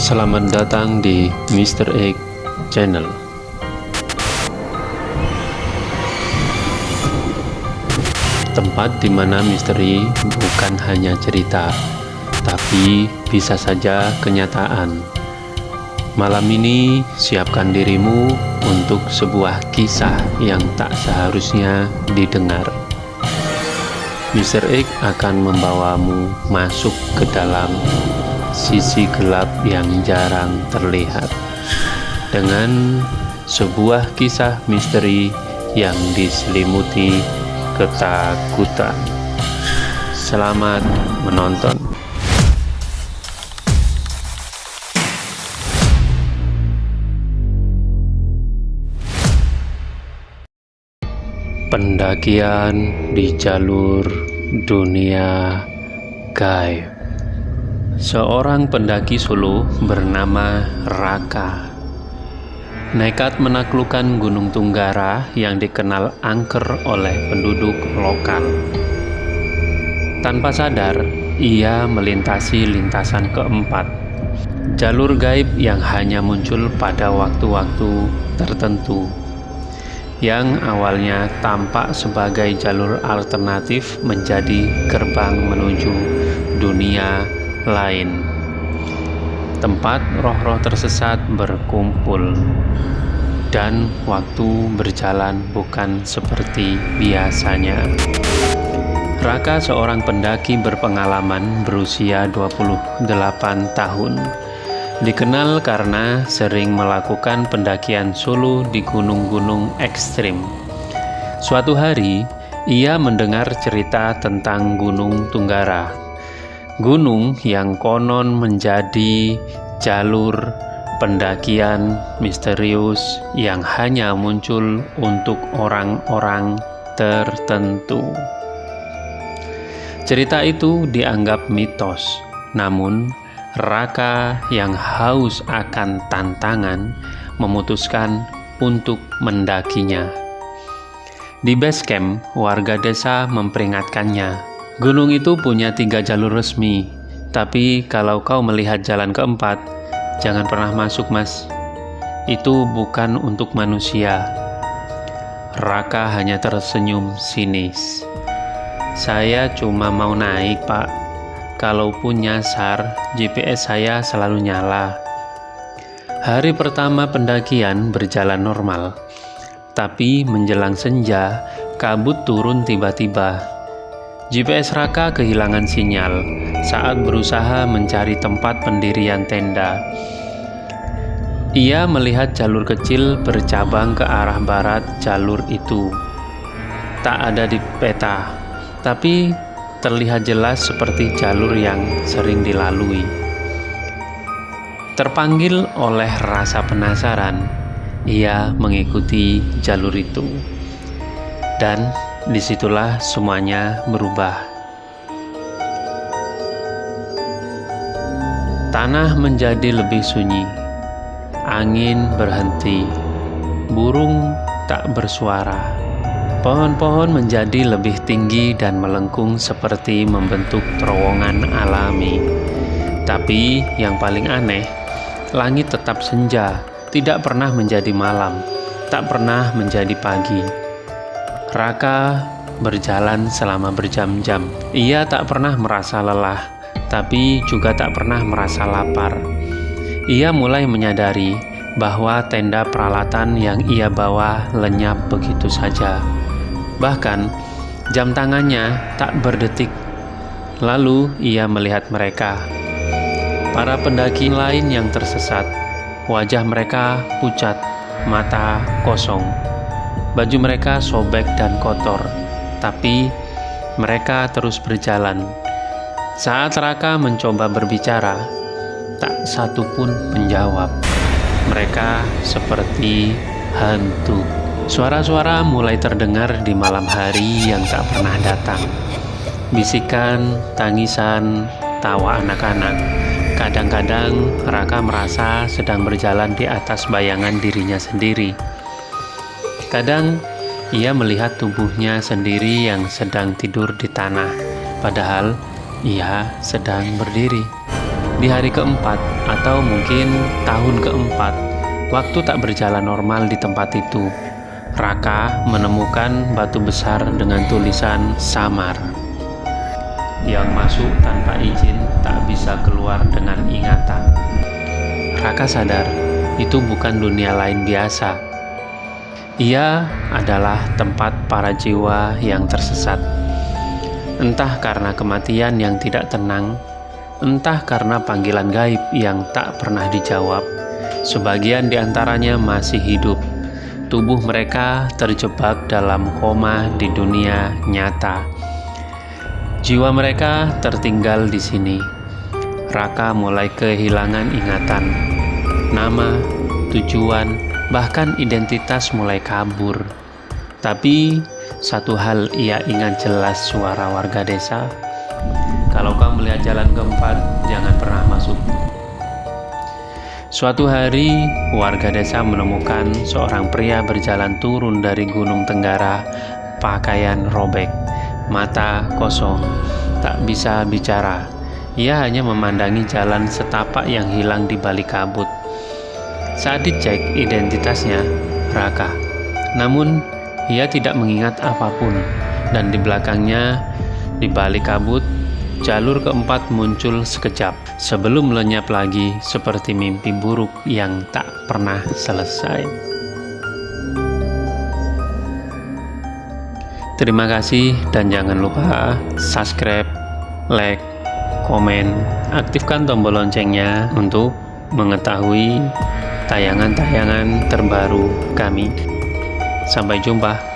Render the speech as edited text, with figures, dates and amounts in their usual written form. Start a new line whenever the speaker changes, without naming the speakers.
Selamat datang di Mr. Egg Channel. Tempat di mana misteri bukan hanya cerita, tapi bisa saja kenyataan. Malam ini siapkan dirimu untuk sebuah kisah yang tak seharusnya didengar. Mr. Egg akan membawamu masuk ke dalam sisi gelap yang jarang terlihat dengan sebuah kisah misteri yang diselimuti ketakutan. Selamat menonton. Pendakian di jalur dunia gaib. Seorang pendaki Solo bernama Raka nekat menaklukkan Gunung Tunggara yang dikenal angker oleh penduduk lokal. Tanpa sadar, ia melintasi lintasan keempat, jalur gaib yang hanya muncul pada waktu-waktu tertentu, yang awalnya tampak sebagai jalur alternatif menjadi gerbang menuju dunia lain, tempat roh-roh tersesat berkumpul. Dan waktu berjalan bukan seperti biasanya. Raka, seorang pendaki berpengalaman berusia 28 tahun, dikenal karena sering melakukan pendakian solo di gunung-gunung ekstrim. Suatu hari, ia mendengar cerita tentang Gunung Tunggara, gunung yang konon menjadi jalur pendakian misterius yang hanya muncul untuk orang-orang tertentu. Cerita itu dianggap mitos, namun Raka yang haus akan tantangan memutuskan untuk mendakinya. Di base camp, warga desa memperingatkannya, gunung itu punya 3 jalur resmi, tapi kalau kau melihat jalan keempat, jangan pernah masuk, Mas. Itu bukan untuk manusia. Raka hanya tersenyum sinis. Saya cuma mau naik, Pak. Kalaupun nyasar, GPS saya selalu nyala. Hari pertama pendakian berjalan normal, tapi menjelang senja, kabut turun tiba-tiba. GPS Raka kehilangan sinyal saat berusaha mencari tempat pendirian tenda. Ia melihat jalur kecil bercabang ke arah barat. Jalur itu tak ada di peta, tapi terlihat jelas seperti jalur yang sering dilalui. Terpanggil oleh rasa penasaran, ia mengikuti jalur itu. Dan disitulah semuanya berubah. Tanah menjadi lebih sunyi, angin berhenti, burung tak bersuara, pohon-pohon menjadi lebih tinggi dan melengkung seperti membentuk terowongan alami. Tapi yang paling aneh, langit tetap senja, tidak pernah menjadi malam, tak pernah menjadi pagi. Raka berjalan selama berjam-jam. Ia tak pernah merasa lelah, tapi juga tak pernah merasa lapar. Ia mulai menyadari bahwa tenda peralatan yang ia bawa lenyap begitu saja. Bahkan, jam tangannya tak berdetik. Lalu ia melihat mereka, para pendaki lain yang tersesat. Wajah mereka pucat, mata kosong. Baju mereka sobek dan kotor, tapi mereka terus berjalan. Saat Raka mencoba berbicara, tak satu pun menjawab. Mereka seperti hantu. Suara-suara mulai terdengar di malam hari yang tak pernah datang. Bisikan, tangisan, tawa anak-anak. Kadang-kadang Raka merasa sedang berjalan di atas bayangan dirinya sendiri. Kadang ia melihat tubuhnya sendiri yang sedang tidur di tanah, padahal ia sedang berdiri. Di hari keempat atau mungkin tahun keempat, waktu tak berjalan normal di tempat itu. Raka menemukan batu besar dengan tulisan samar. Yang masuk tanpa izin tak bisa keluar dengan ingatan. Raka sadar itu bukan dunia lain biasa. Ia adalah tempat para jiwa yang tersesat. Entah karena kematian yang tidak tenang, entah karena panggilan gaib yang tak pernah dijawab, sebagian di antaranya masih hidup. Tubuh mereka terjebak dalam koma di dunia nyata. Jiwa mereka tertinggal di sini. Raka mulai kehilangan ingatan. Nama, tujuan, bahkan identitas mulai kabur. Tapi satu hal ia ingat jelas, suara warga desa. Kalau kau melihat jalan keempat, jangan pernah masuk. Suatu hari, warga desa menemukan seorang pria berjalan turun dari Gunung Tenggara, pakaian robek, mata kosong, tak bisa bicara. Ia hanya memandangi jalan setapak yang hilang di balik kabut. Saat dicek identitasnya, Raka. Namun, ia tidak mengingat apapun. Dan di belakangnya, di balik kabut, jalur keempat muncul sekejap, sebelum lenyap lagi seperti mimpi buruk yang tak pernah selesai. Terima kasih dan jangan lupa subscribe, like, komen, aktifkan tombol loncengnya untuk mengetahui tayangan-tayangan terbaru kami. Sampai jumpa.